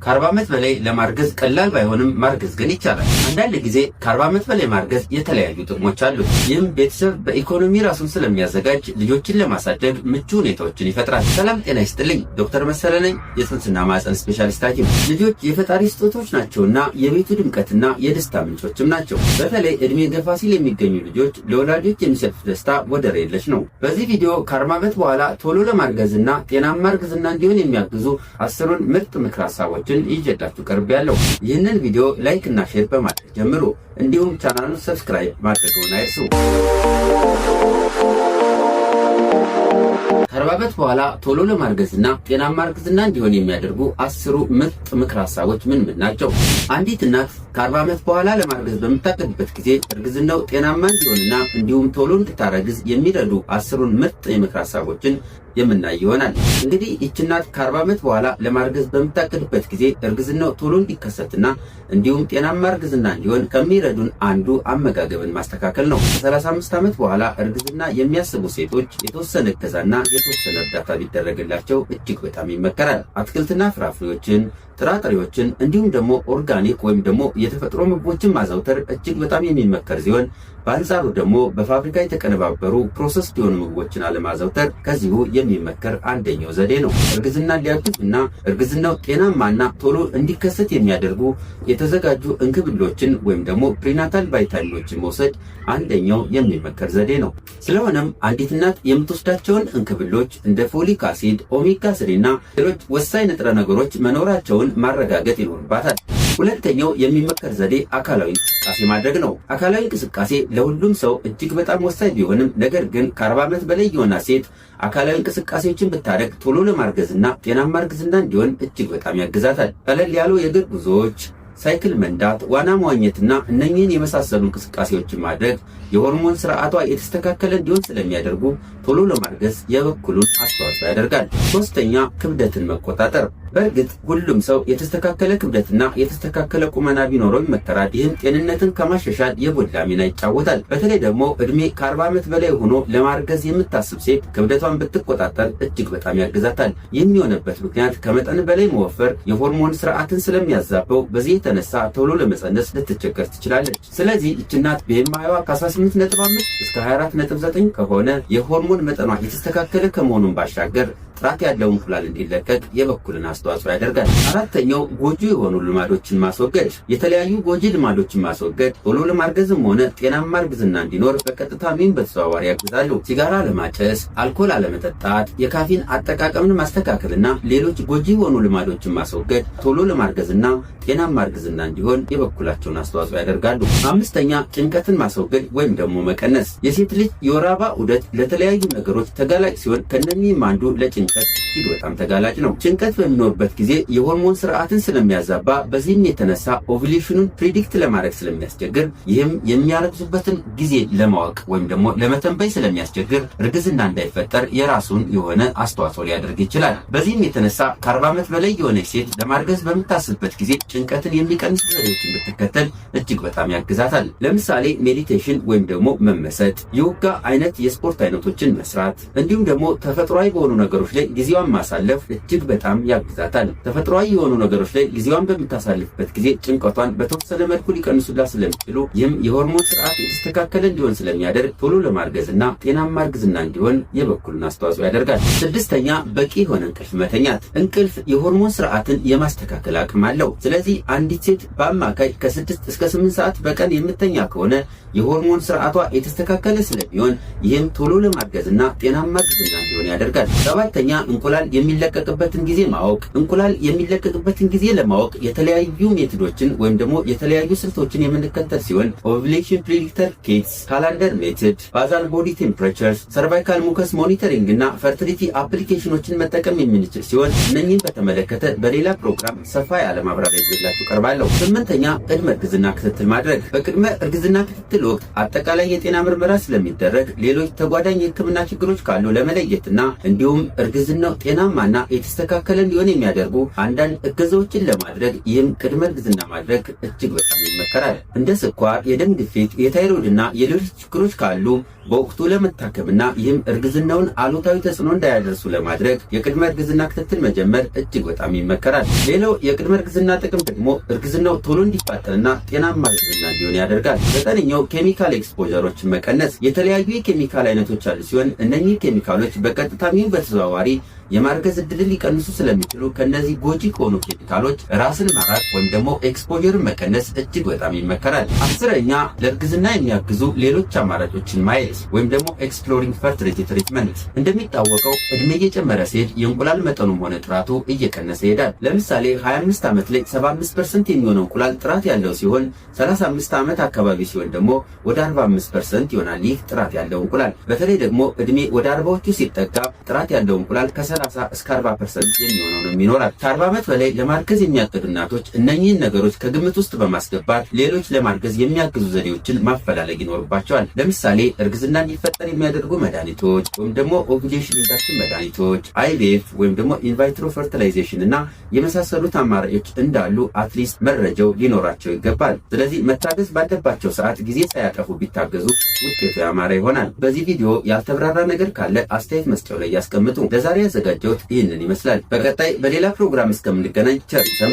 ከ40 ዓመት በላይ ለማርገዝ ቀላል ባይሆንም ማርገዝ ግን ይቻላል። አንዳንድ ጊዜ ከ40 ዓመት በላይ ማርገዝ የተለያዩ ጥቅሞች አሉት። ይህም ቤተሰብ በኢኮኖሚ ራሱን ስለሚያዘጋጅ ልጆችን ለማሳደግ ምቹ ሁኔታዎችን ይፈጥራል። ሰላም ጤና ይስጥልኝ፣ ዶክተር መሰለ ነኝ፣ የጽንስና ማህፀን ስፔሻሊስት ሐኪም። ልጆች የፈጣሪ ስጦታዎች ናቸውና የቤቱ ድምቀትና የደስታ ምንጮችም ናቸው። በተለይ እድሜ ገፋ ሲል የሚገኙ ልጆች ለወላጆች የሚሰጡት ደስታ ወደር የለሽ ነው። በዚህ ቪዲዮ ከ40 ዓመት በኋላ ቶሎ ለማርገዝና ጤናማ እርግዝና እንዲሆን የሚያግዙ 10 ምርጥ ምክር ሀሳቦችን ይዤላችሁ ቀርቤያለሁ። ይህንን ቪዲዮ ላይክ እና ሼር በማድረግ ጀምሩ። እንዲሁም ቻናሉን ሰብስክራይብ ማድረግዎን አይርሱ። ከ40 ዓመት በኋላ ቶሎ ለማርገዝና ጤናማ እርግዝና እንዲሆን የሚያደርጉ 10 ምርጥ ምክር ሀሳቦች ምን ናቸው? አንዲት እናት ከ40 ዓመት በኋላ ለማርገዝ በምታቀድበት ጊዜ እርግዝናው ጤናማ እንዲሆንና እንዲሁም ቶሎ እንድታረግዝ የሚረዱ 10 ምርጥ የምክር ሀሳቦችን የምናይ ይሆናል። እንግዲህ ይህች እናት ከ40 ዓመት በኋላ ለማርገዝ በምታቀድበት ጊዜ እርግዝናው ቶሎ እንዲከሰትና እንዲሁም ጤናማ እርግዝና እንዲሆን ከሚረዱን አንዱ አመጋገብን ማስተካከል ነው። ከ35 ዓመት በኋላ እርግዝና የሚያስቡ ሴቶች የተወሰነ እገዛና የተወሰነ እርዳታ ቢደረግላቸው እጅግ በጣም ይመከራል። አትክልትና ፍራፍሬዎችን፣ ጥራጥሬዎችን እንዲሁም ደግሞ ኦርጋኒክ ወይም ደግሞ የተፈጥሮ ምግቦችን ማዘውተር እጅግ በጣም የሚመከር ሲሆን በአንጻሩ ደግሞ በፋብሪካ የተቀነባበሩ ፕሮሰስድ የሆኑ ምግቦችን አለማዘውተር ከዚሁ የሚመከር አንደኛው ዘዴ ነው። እርግዝናን ሊያግዙና እርግዝናው ጤናማና ቶሎ እንዲከሰት የሚያደርጉ የተዘጋጁ እንክብሎችን ወይም ደግሞ ፕሪናታል ቫይታሚኖችን መውሰድ አንደኛው የሚመከር ዘዴ ነው። ስለሆነም አንዲት እናት የምትወስዳቸውን እንክብሎች እንደ ፎሊክ አሲድ፣ ኦሜጋ 3 እና ሌሎች ወሳኝ ንጥረ ነገሮች መኖራቸውን ማረጋገጥ ይኖርባታል። ሁለተኛው የሚመከር ዘዴ አካላዊ እንቅስቃሴ ማድረግ ነው። አካላዊ እንቅስቃሴ ለሁሉም ሰው እጅግ በጣም ወሳኝ ቢሆንም ነገር ግን ከ40 ዓመት በላይ የሆነ ሴት አካላዊ እንቅስቃሴዎችን ብታደርግ ቶሎ ለማርገዝና ጤናማ እርግዝና እንዲሆን እጅግ በጣም ያግዛታል። ቀለል ያሉ የእግር ጉዞዎች፣ ሳይክል መንዳት፣ ዋና መዋኘትና እነኚህን የመሳሰሉ እንቅስቃሴዎችን ማድረግ የሆርሞን ስርዓቷ የተስተካከለ እንዲሆን ስለሚያደርጉ ቶሎ ለማርገዝ የበኩሉን አስተዋጽኦ ያደርጋል። ሶስተኛ ክብደትን መቆጣጠር። በእርግጥ ሁሉም ሰው የተስተካከለ ክብደትና የተስተካከለ ቁመና ቢኖረው ይመከራል። ይህም ጤንነትን ከማሻሻል የጎላ ሚና ይጫወታል። በተለይ ደግሞ እድሜ ከ40 ዓመት በላይ ሆኖ ለማርገዝ የምታስብ ሴት ክብደቷን ብትቆጣጠር እጅግ በጣም ያግዛታል። ይህም የሆነበት ምክንያት ከመጠን በላይ መወፈር የሆርሞን ስርዓትን ስለሚያዛበው በዚህ የተነሳ ቶሎ ለመጸነስ ልትቸገር ትችላለች። ስለዚህ ይህች እናት በኤምአይዋ ከ18.5 እስከ 24.9 ከሆነ የሆርሞን መጠኗ የተስተካከለ ከመሆኑን ባሻገር ጥራት ያለው እንቁላል እንዲለቀቅ የበኩልን አስተዋጽኦ ያደርጋል። አራተኛው ጎጂ የሆኑ ልማዶችን ማስወገድ። የተለያዩ ጎጂ ልማዶችን ማስወገድ ቶሎ ለማርገዝም ሆነ ጤናማ እርግዝና እንዲኖር በቀጥታ ምን በተዘዋዋሪ ያግዛሉ። ሲጋራ አለማጨስ፣ አልኮል አለመጠጣት፣ የካፊን አጠቃቀምን ማስተካከልና ሌሎች ጎጂ የሆኑ ልማዶችን ማስወገድ ቶሎ ለማርገዝና ጤናማ እርግዝና እንዲሆን የበኩላቸውን አስተዋጽኦ ያደርጋሉ። አምስተኛ ጭንቀትን ማስወገድ ወይም ደግሞ መቀነስ። የሴት ልጅ የወር አበባ ዑደት ለተለያዩ ነገሮች ተጋላጭ ሲሆን ከነኚህም አንዱ ለጭንቀት እጅግ በጣም ተጋላጭ ነው። ጭንቀት በሚኖርበት ጊዜ የሆርሞን ስርዓትን ስለሚያዛባ በዚህም የተነሳ ኦቭዩሌሽኑን ፕሪዲክት ለማድረግ ስለሚያስቸግር ይህም የሚያረግዙበትን ጊዜ ለማወቅ ወይም ደግሞ ለመተንበይ ስለሚያስቸግር እርግዝና እንዳይፈጠር የራሱን የሆነ አስተዋጽኦ ሊያደርግ ይችላል። በዚህም የተነሳ ከ40 ዓመት በላይ የሆነች ሴት ለማርገዝ በምታስብበት ጊዜ ጭንቀትን የሚቀንስ ዘዴዎችን ብትከተል እጅግ በጣም ያግዛታል። ለምሳሌ ሜዲቴሽን ወይም ደግሞ መመሰጥ፣ የዮጋ አይነት የስፖርት አይነቶችን መስራት እንዲሁም ደግሞ ተፈጥሯዊ በሆኑ ነገሮች ላይ ጊዜዋን ማሳለፍ እጅግ በጣም ያግዛታል። ተፈጥሯዊ የሆኑ ነገሮች ላይ ጊዜዋን በምታሳልፍበት ጊዜ ጭንቀቷን በተወሰነ መልኩ ሊቀንሱላት ስለሚችሉ ይህም የሆርሞን ስርዓት የተስተካከለ እንዲሆን ስለሚያደርግ ቶሎ ለማርገዝና ጤናማ እርግዝና እንዲሆን የበኩሉን አስተዋጽኦ ያደርጋል። ስድስተኛ በቂ የሆነ እንቅልፍ መተኛት። እንቅልፍ የሆርሞን ስርዓትን የማስተካከል አቅም አለው። ስለዚህ አንዲት ሴት በአማካይ ከ6 እስከ 8 ሰዓት በቀን የምተኛ ከሆነ የሆርሞን ስርዓቷ የተስተካከለ ስለሚሆን ይህም ቶሎ ለማርገዝና ጤናማ እርግዝና እንዲሆን ያደርጋል። ሰባተኛ እንቁላል የሚለቀቅበትን ጊዜ ማወቅ። እንቁላል የሚለቀቅበትን ጊዜ ለማወቅ የተለያዩ ሜቶዶችን ወይም ደግሞ የተለያዩ ስልቶችን የምንከተል ሲሆን ኦቭዩሌሽን ፕሪዲክተር ኪትስ፣ ካላንደር ሜቶድ፣ ባዛል ቦዲ ቴምፕሬቸር፣ ሰርቫይካል ሙከስ ሞኒተሪንግ እና ፈርቲሊቲ አፕሊኬሽኖችን መጠቀም የምንችል ሲሆን እነኚህን በተመለከተ በሌላ ፕሮግራም ሰፋ ያለ ማብራሪያ ይዤላችሁ ቀርባለሁ። ስምንተኛ ቅድመ እርግዝና ክትትል ማድረግ። በቅድመ እርግዝና ክትትል ወቅት አጠቃላይ የጤና ምርመራ ስለሚደረግ ሌሎች ተጓዳኝ የሕክምና ችግሮች ካሉ ለመለየትና እንዲሁም እርግዝናው ጤናማና የተስተካከለ እንዲሆን የሚያደርጉ አንዳንድ እገዛዎችን ለማድረግ ይህም ቅድመ እርግዝና ማድረግ እጅግ በጣም ይመከራል። እንደ ስኳር፣ የደም ግፊት፣ የታይሮይድና የሌሎች ችግሮች ካሉ በወቅቱ ለመታከምና ይህም እርግዝናውን አሉታዊ ተጽዕኖ እንዳያደርሱ ለማድረግ የቅድመ እርግዝና ክትትል መጀመር እጅግ በጣም ይመከራል። ሌላው የቅድመ እርግዝና ጥቅም ደግሞ እርግዝናው ቶሎ እንዲፋጠንና ጤናማ እርግዝና እንዲሆን ያደርጋል። ዘጠነኛው ኬሚካል ኤክስፖዠሮችን መቀነስ። የተለያዩ የኬሚካል አይነቶች አሉ ሲሆን እነኚህ ኬሚካሎች በቀጥታም ይሁን በተዘዋዋሪ የማርገዝ እድልን ሊቀንሱ ስለሚችሉ ከነዚህ ጎጂ ከሆኑ ኬሚካሎች ራስን ማራቅ ወይም ደግሞ ኤክስፖዠርን መቀነስ እጅግ በጣም ይመከራል። አስረኛ ለእርግዝና የሚያግዙ ሌሎች አማራጮችን ማየት ወይም ደግሞ ኤክስፕሎሪንግ ፈርቲሊቲ ትሪትመንት። እንደሚታወቀው እድሜ እየጨመረ ሲሄድ የእንቁላል መጠኑም ሆነ ጥራቱ እየቀነሰ ይሄዳል። ለምሳሌ 25 ዓመት ላይ 75% የሚሆነው እንቁላል ጥራት ያለው ሲሆን 35 ዓመት አካባቢ ሲሆን ደግሞ ወደ 45% ይሆናል ይህ ጥራት ያለው እንቁላል። በተለይ ደግሞ እድሜ ወደ 40ዎቹ ሲጠጋ ጥራት ያለው እንቁላል ከ30 እስከ 40% የሚሆነው ነው የሚኖራል። ከ40 ዓመት በላይ ለማርገዝ የሚያቅዱ እናቶች እነኚህን ነገሮች ከግምት ውስጥ በማስገባት ሌሎች ለማርገዝ የሚያግዙ ዘዴዎችን ማፈላለግ ይኖርባቸዋል። ለምሳሌ እርግዝና እንዲፈጠር የሚያደርጉ መድኃኒቶች ወይም ደግሞ ኦቭዩሌሽን ኢንዳክሽን መድኃኒቶች፣ አይቪኤፍ ወይም ደግሞ ኢንቫይትሮ ፈርቲላይዜሽን እና የመሳሰሉት አማራጮች እንዳሉ አትሊስት መረጃው ሊኖራቸው ይገባል። ስለዚህ መታገዝ ባለባቸው ሰዓት ጊዜ ሳያጠፉ ቢታገዙ ውጤቱ ያማረ ይሆናል። በዚህ ቪዲዮ ያልተብራራ ነገር ካለ አስተያየት መስጫው ላይ ያስቀምጡ። ለዛሬ ያዘጋጀሁት ይህንን ይመስላል። በቀጣይ በሌላ ፕሮግራም እስከምንገናኝ ቸር ይሰንብቱ።